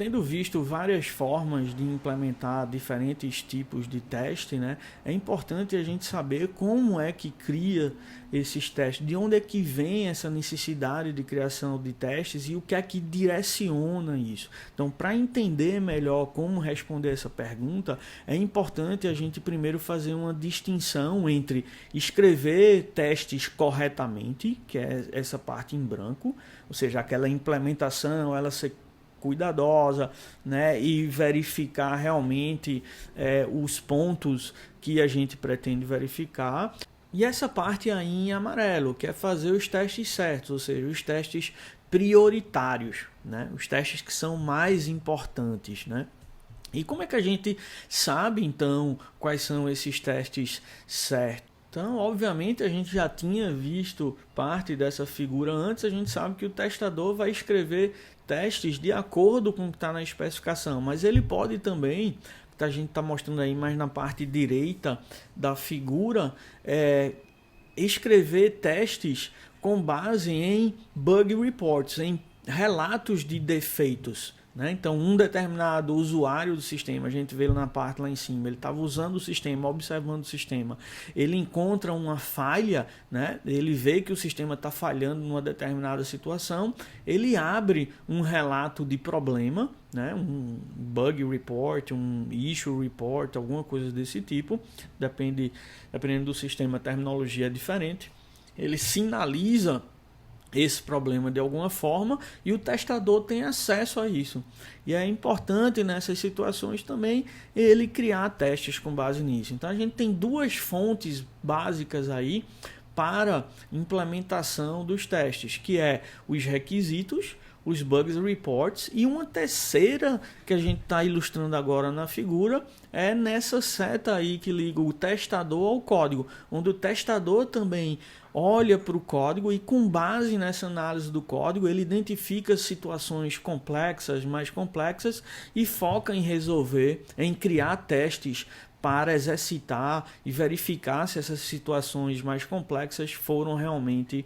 tendo visto várias formas de implementar diferentes tipos de teste, né, é importante a gente saber como é que cria esses testes, de onde é que vem essa necessidade de criação de testes e o que é que direciona isso. Então, para entender melhor como responder essa pergunta, é importante a gente primeiro fazer uma distinção entre escrever testes corretamente, que é essa parte em branco, ou seja, aquela implementação, ela ser cuidadosa, né, e verificar realmente os pontos que a gente pretende verificar. E essa parte aí em amarelo, que é fazer os testes certos, ou seja, os testes prioritários, né, os testes que são mais importantes, né. E como é que a gente sabe então quais são esses testes certos? Então, obviamente, a gente já tinha visto parte dessa figura antes, a gente sabe que o testador vai escrever testes de acordo com o que está na especificação, mas ele pode também, que a gente está mostrando aí mais na parte direita da figura, escrever testes com base em bug reports, em relatos de defeitos. Então, um determinado usuário do sistema, a gente vê na parte lá em cima, ele estava usando o sistema, observando o sistema, ele encontra uma falha, né? Ele vê que o sistema está falhando numa determinada situação, ele abre um relato de problema, né? Um bug report, um issue report, alguma coisa desse tipo, dependendo do sistema, a terminologia é diferente. Ele sinaliza esse problema de alguma forma e o testador tem acesso a isso. E é importante nessas situações também ele criar testes com base nisso. Então a gente tem duas fontes básicas aí para implementação dos testes, que é os requisitos, os bugs reports, e uma terceira que a gente está ilustrando agora na figura é nessa seta aí que liga o testador ao código, onde o testador também olha para o código e com base nessa análise do código ele identifica situações complexas, mais complexas, e foca em resolver, em criar testes para exercitar e verificar se essas situações mais complexas foram realmente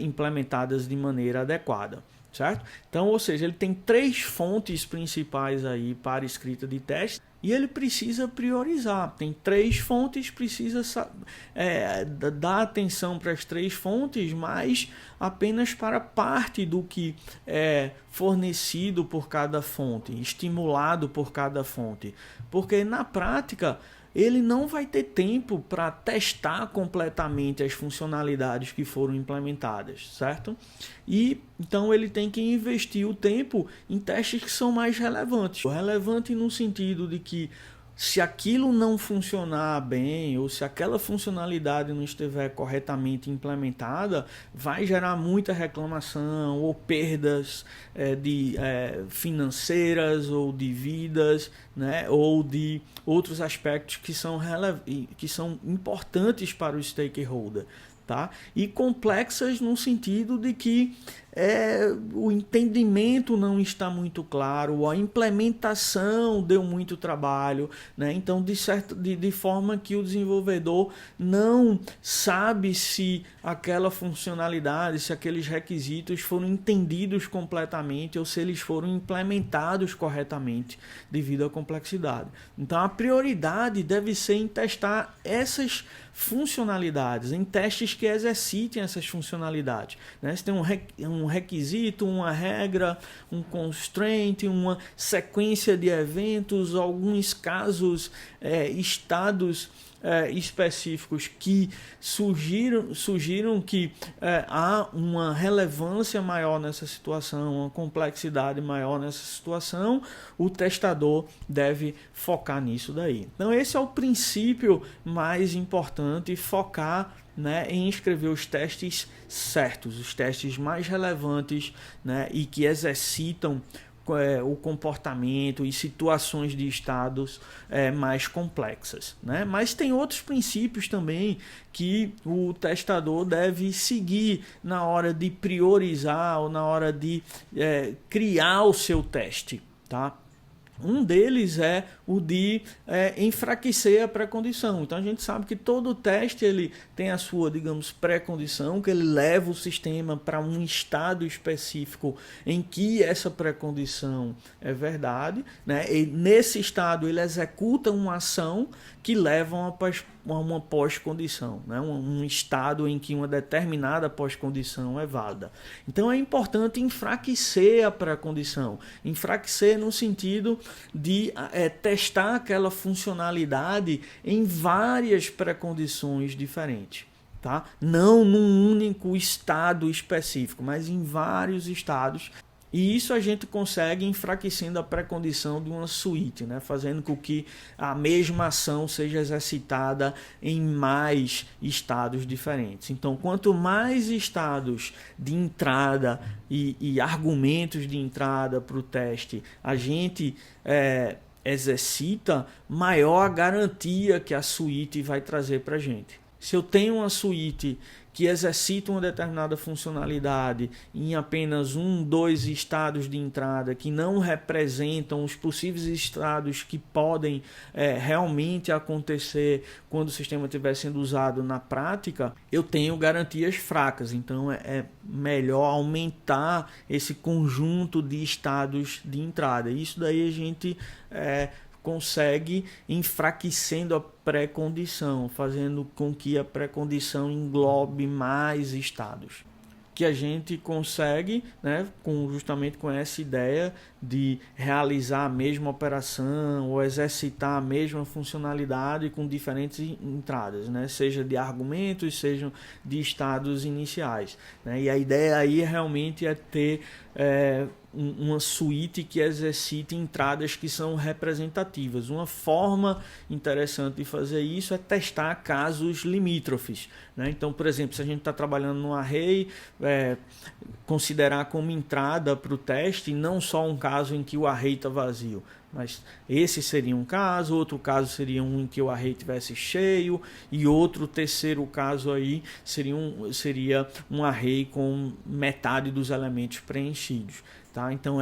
implementadas de maneira adequada. Certo? Então, ou seja, ele tem três fontes principais aí para escrita de teste e ele precisa priorizar. Tem três fontes, precisa dar atenção para as três fontes, mas apenas para parte do que é fornecido por cada fonte, estimulado por cada fonte. Porque na prática ele não vai ter tempo para testar completamente as funcionalidades que foram implementadas, certo? E então ele tem que investir o tempo em testes que são mais relevantes. Relevante no sentido de que se aquilo não funcionar bem ou se aquela funcionalidade não estiver corretamente implementada, vai gerar muita reclamação ou perdas financeiras ou de vidas, né, ou de outros aspectos que são importantes para o stakeholder. Tá? E complexas no sentido de que o entendimento não está muito claro, a implementação deu muito trabalho, né? Então de forma que o desenvolvedor não sabe se aquela funcionalidade, se aqueles requisitos foram entendidos completamente ou se eles foram implementados corretamente devido à complexidade. Então a prioridade deve ser em testar essas funcionalidades, em testes que exercitem essas funcionalidades, né? Se tem um requisito, uma regra, um constraint, uma sequência de eventos, alguns casos, estados específicos que surgiram que há uma relevância maior nessa situação, uma complexidade maior nessa situação, o testador deve focar nisso daí. Então esse é o princípio mais importante, focar, né, em escrever os testes certos, os testes mais relevantes, né, e que exercitam o comportamento e situações de estados mais complexas, né? Mas tem outros princípios também que o testador deve seguir na hora de priorizar ou na hora de criar o seu teste, tá? Um deles é o de enfraquecer a pré-condição. Então a gente sabe que todo teste ele tem a sua, digamos, pré-condição, que ele leva o sistema para um estado específico em que essa pré-condição é verdade, né? E nesse estado ele executa uma ação que leva a uma pós-condição, né? Um estado em que uma determinada pós-condição é válida. Então é importante enfraquecer a pré-condição. Enfraquecer no sentido de testar aquela funcionalidade em várias pré-condições diferentes. Tá? Não num único estado específico, mas em vários estados. E isso a gente consegue enfraquecendo a pré-condição de uma suíte, né? Fazendo com que a mesma ação seja exercitada em mais estados diferentes. Então, quanto mais estados de entrada e argumentos de entrada para o teste a gente exercita, maior a garantia que a suíte vai trazer para a gente. Se eu tenho uma suíte que exercita uma determinada funcionalidade em apenas 2 estados de entrada que não representam os possíveis estados que podem realmente acontecer quando o sistema estiver sendo usado na prática, eu tenho garantias fracas. Então é melhor aumentar esse conjunto de estados de entrada. Isso daí a gente consegue enfraquecendo a pré-condição, fazendo com que a pré-condição englobe mais estados. Que a gente consegue, né, justamente com essa ideia de realizar a mesma operação ou exercitar a mesma funcionalidade com diferentes entradas, né, seja de argumentos, sejam de estados iniciais, né, e a ideia aí realmente é ter uma suíte que exercite entradas que são representativas. Uma forma interessante de fazer isso é testar casos limítrofes, né? Então, por exemplo, se a gente está trabalhando num array, considerar como entrada para o teste não só um caso em que o array está vazio, mas esse seria um caso, outro caso seria um em que o array estivesse cheio, e outro terceiro caso aí seria um array com metade dos elementos preenchidos. Tá? Então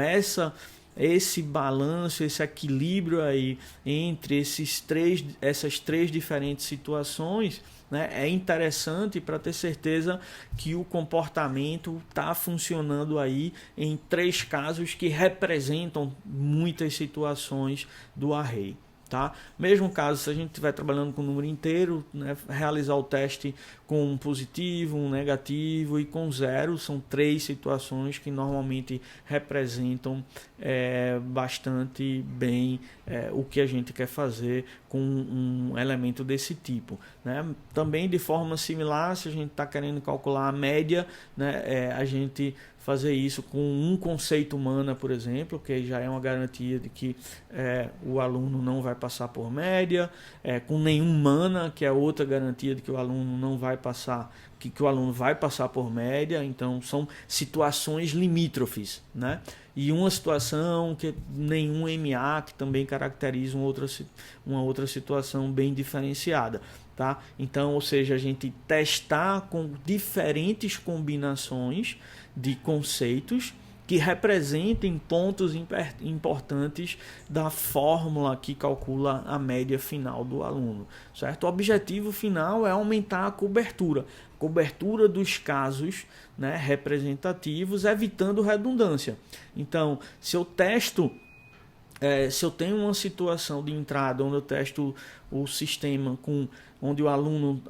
esse balanço, esse equilíbrio aí entre essas três diferentes situações, né, é interessante para ter certeza que o comportamento está funcionando aí em 3 casos que representam muitas situações do array. Tá? Mesmo caso, se a gente estiver trabalhando com um número inteiro, né, realizar o teste com um positivo, um negativo e com 0, são 3 situações que normalmente representam bastante bem o que a gente quer fazer com um elemento desse tipo, né? Também de forma similar, se a gente está querendo calcular a média, né, a gente fazer isso com um conceito mana, por exemplo, que já é uma garantia de que o aluno não vai passar por média, com nenhum mana, que é outra garantia de que o aluno não vai passar, que o aluno vai passar por média. Então são situações limítrofes, né? E uma situação que nenhum MA, que também caracteriza uma outra situação bem diferenciada. Tá? Então, ou seja, a gente testar com diferentes combinações de conceitos que representem pontos importantes da fórmula que calcula a média final do aluno, certo? O objetivo final é aumentar a cobertura dos casos, né, representativos, evitando redundância. Então, se eu tenho uma situação de entrada onde eu testo o sistema onde o aluno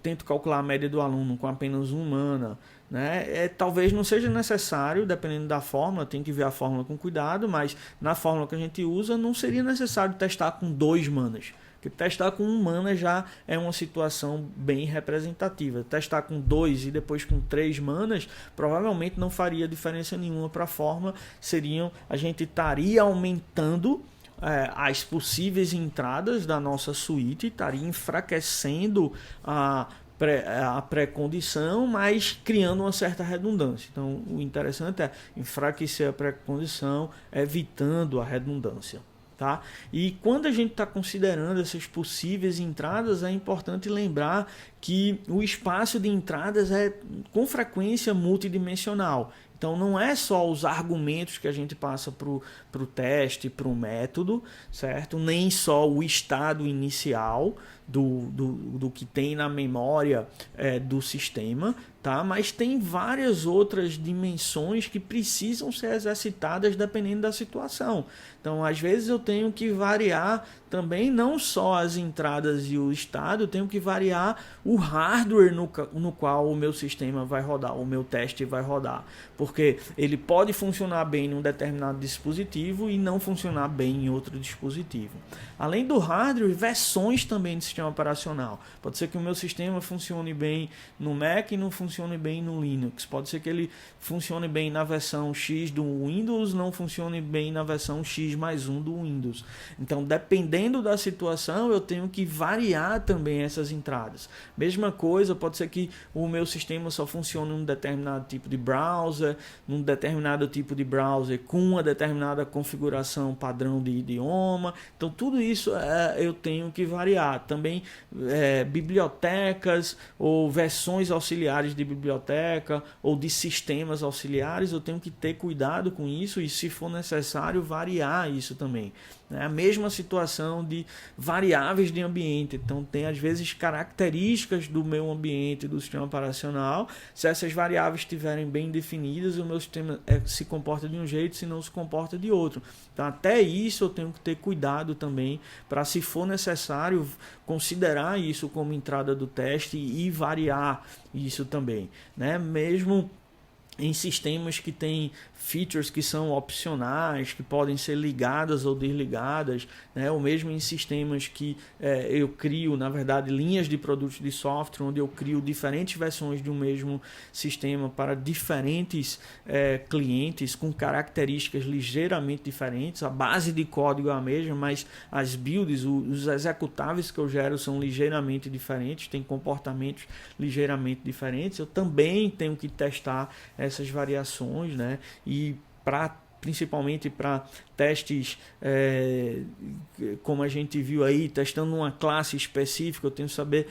tento calcular a média do aluno com apenas 1 mana, né? Talvez não seja necessário, dependendo da fórmula, tem que ver a fórmula com cuidado, mas na fórmula que a gente usa não seria necessário testar com 2 manas. Porque testar com 1 mana já é uma situação bem representativa. Testar com 2 e depois com 3 manas provavelmente não faria diferença nenhuma para a fórmula. A gente estaria aumentando as possíveis entradas da nossa suíte, estaria enfraquecendo a pré-condição, mas criando uma certa redundância. Então o interessante é enfraquecer a pré-condição, evitando a redundância. Tá? E quando a gente está considerando essas possíveis entradas, é importante lembrar que o espaço de entradas é com frequência multidimensional. Então não é só os argumentos que a gente passa para o teste, para o método, certo? Nem só o estado inicial do que tem na memória do sistema, tá? Mas tem várias outras dimensões que precisam ser exercitadas dependendo da situação. Então, às vezes eu tenho que variar também não só as entradas e o estado, eu tenho que variar o hardware no qual o meu sistema vai rodar, o meu teste vai rodar. Porque ele pode funcionar bem em um determinado dispositivo e não funcionar bem em outro dispositivo. Além do hardware, versões também do sistema operacional. Pode ser que o meu sistema funcione bem no Mac e não funcione bem no Linux. Pode ser que ele funcione bem na versão X do Windows, não funcione bem na versão X+1 do Windows. Então, dependendo da situação, eu tenho que variar também essas entradas. Mesma coisa, pode ser que o meu sistema só funcione em um determinado tipo de browser, num determinado tipo de browser com uma determinada configuração padrão de idioma. Então, tudo isso eu tenho que variar. Também bibliotecas ou versões auxiliares de biblioteca ou de sistemas auxiliares, eu tenho que ter cuidado com isso e, se for necessário, variar isso também. É a mesma situação de variáveis de ambiente. Então, tem às vezes características do meu ambiente, do sistema operacional. Se essas variáveis estiverem bem definidas, o meu sistema se comporta de um jeito, se não se comporta de outro. Então, até isso eu tenho que ter cuidado também para, se for necessário, considerar isso como entrada do teste e variar isso também, né? Mesmo em sistemas que têm features que são opcionais, que podem ser ligadas ou desligadas, né? Ou mesmo em sistemas que eu crio, na verdade, linhas de produtos de software, onde eu crio diferentes versões de um mesmo sistema para diferentes clientes com características ligeiramente diferentes. A base de código é a mesma, mas as builds, os executáveis que eu gero são ligeiramente diferentes, têm comportamentos ligeiramente diferentes. Eu também tenho que testar essas variações, né? E principalmente para testes, como a gente viu aí, testando uma classe específica, eu tenho que saber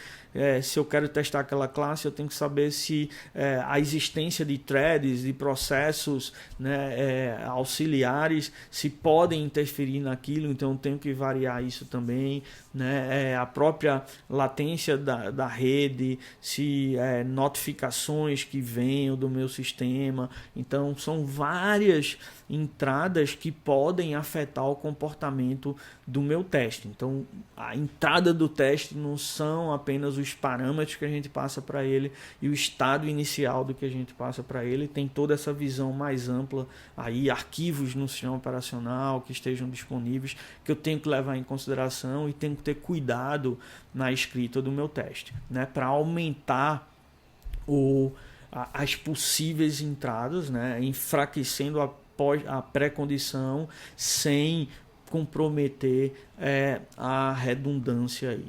se eu quero testar aquela classe, eu tenho que saber se a existência de threads, de processos, né, auxiliares, se podem interferir naquilo, então eu tenho que variar isso também, né, a própria latência da rede, se notificações que venham do meu sistema. Então são várias entradas que podem afetar o comportamento do meu teste. Então, a entrada do teste não são apenas os parâmetros que a gente passa para ele e o estado inicial do que a gente passa para ele. Tem toda essa visão mais ampla aí, arquivos no sistema operacional que estejam disponíveis, que eu tenho que levar em consideração e tenho que ter cuidado na escrita do meu teste, né, para aumentar as possíveis entradas, né, enfraquecendo a pré-condição sem comprometer a redundância aí.